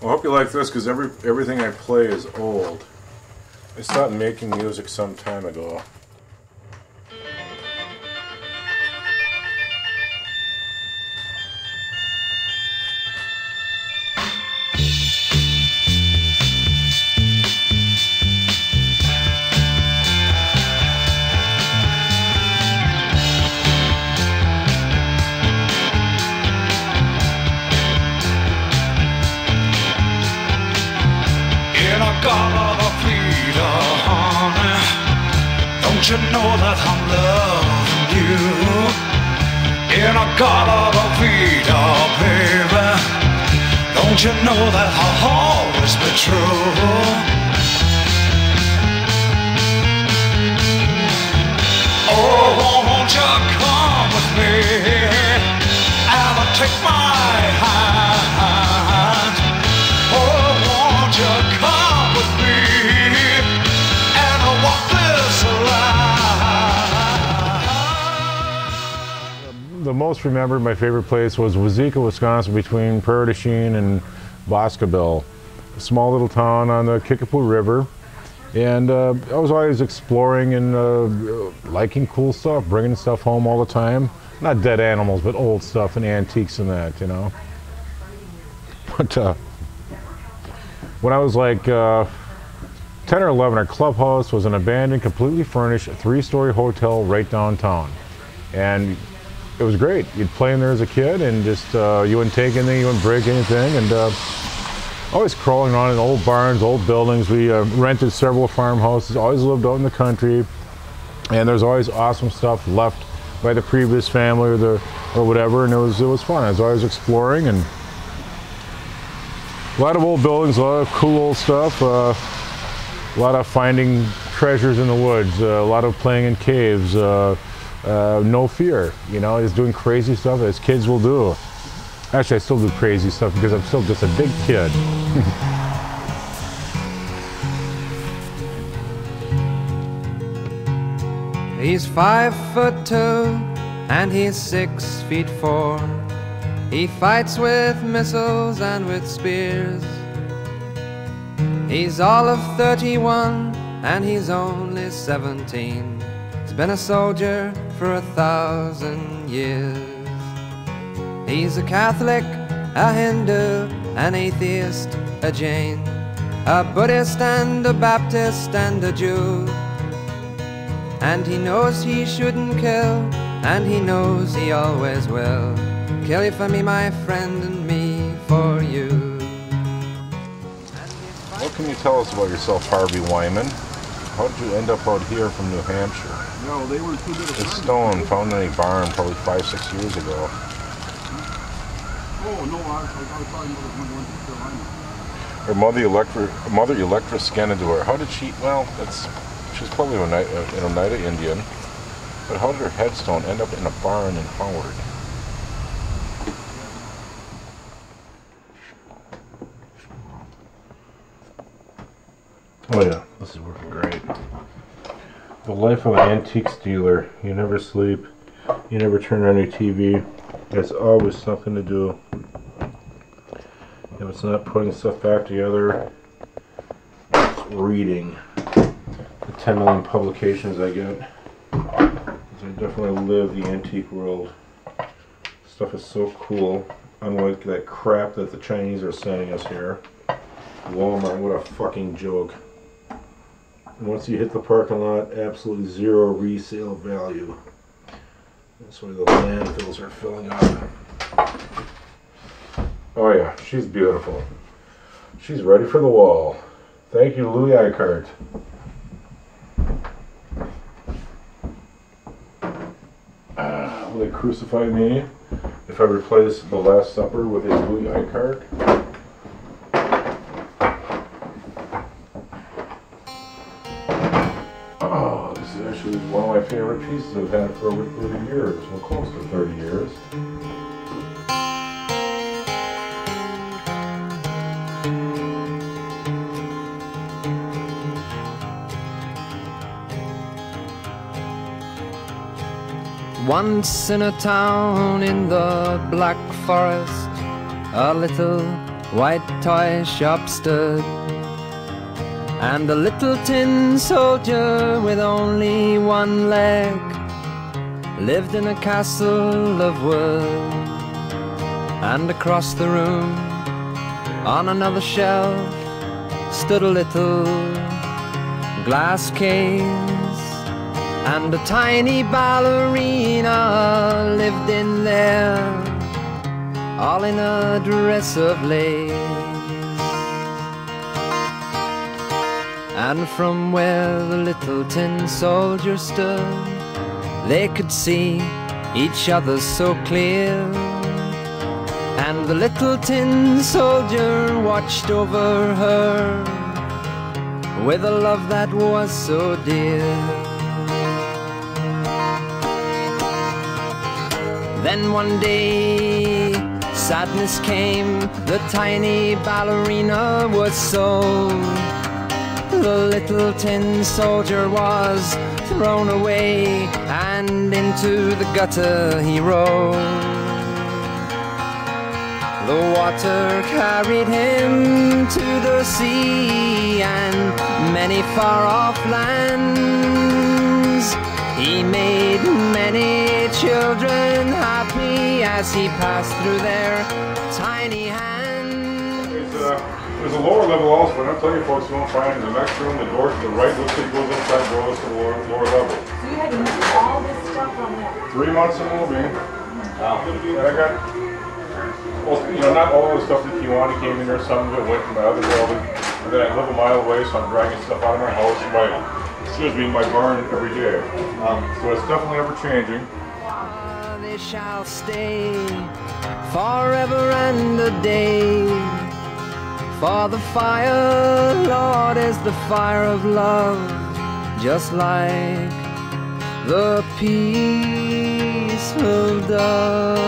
I hope you like this because everything I play is old. I stopped making music some time ago. Don't you know that I'm loving you? In a Galata Vida, baby. Don't you know that I'll always be true? Oh, won't you come with me and take my hand? Oh, won't you come with me and walk this line? The most remembered, my favorite place was Wazeeka, Wisconsin, between Prairie du Chien and Boscobel. A small little town on the Kickapoo River. And I was always exploring and liking cool stuff, bringing stuff home all the time. Not dead animals, but old stuff and antiques and that, you know. But when I was like 10 or 11, our clubhouse was an abandoned, completely furnished, 3-story hotel right downtown. And it was great. You'd play in there as a kid and just, you wouldn't take anything, you wouldn't break anything. And always crawling around in old barns, old buildings. We rented several farmhouses, always lived out in the country. And there's always awesome stuff left by the previous family or whatever. And it was fun. I was always exploring, and a lot of old buildings, a lot of cool old stuff. A lot of finding treasures in the woods, a lot of playing in caves, no fear, you know, just doing crazy stuff as kids will do. Actually, I still do crazy stuff because I'm still just a big kid. He's 5'2" and he's 6'4". He fights with missiles and with spears. He's all of 31 and he's only 17. He's been a soldier for 1,000 years. He's a Catholic, a Hindu, an atheist, a Jain, a Buddhist and a Baptist and a Jew. And he knows he shouldn't kill, and he knows he always will. Kill you for me, my friend, and me for you. What can you tell us about yourself, Harvey Wyman? How did you end up out here from New Hampshire? No, they were too little. A stone found in a barn probably 5-6 years ago. Oh, no, I was talking about the one in Carolina. Her mother Electra Skenador. How did she, well, she's probably an Oneida Indian, but how did her headstone end up in a barn in Howard? Oh yeah, this is working great. The life of an antiques dealer. You never sleep. You never turn on your TV. There's always something to do. If it's not putting stuff back together, it's reading the 10 million publications I get. I definitely live the antique world. Stuff is so cool. Unlike that crap that the Chinese are sending us here. Walmart, what a fucking joke. Once you hit the parking lot, absolutely zero resale value. That's why the landfills are filling up. Oh yeah, she's beautiful. She's ready for the wall. Thank you, Louis Eichhardt. Will they crucify me if I replace The Last Supper with a Louis Eichhardt? Oh, this is actually one of my favorite pieces. I've had it for over 30 years, well, close to 30 years. Once in a town in the Black Forest, a little white toy shop stood, and a little tin soldier with only one leg lived in a castle of wood. And across the room, on another shelf, stood a little glass case, and a tiny ballerina lived in there, all in a dress of lace. And from where the little tin soldier stood, they could see each other so clear. And the little tin soldier watched over her with a love that was so dear. Then one day sadness came, the tiny ballerina was sold. The little tin soldier was thrown away, and into the gutter he rolled. The water carried him to the sea and many far-off lands. He made many children happy as he passed through their tiny hands. There's a lower level also, but I'm telling you folks, you won't find in the next room, the door to the right looks like it goes inside, goes to the lower level. So you had to move all this stuff on there? 3 months of moving. Wow. And I got, well, you know, not all of the stuff that Kiwani came in there, some of it went to my other building, and then I live a mile away, so I'm dragging stuff out of my house and my barn every day. So it's definitely ever changing. They shall stay forever and a day. For the fire, Lord, is the fire of love, just like the peaceful dove.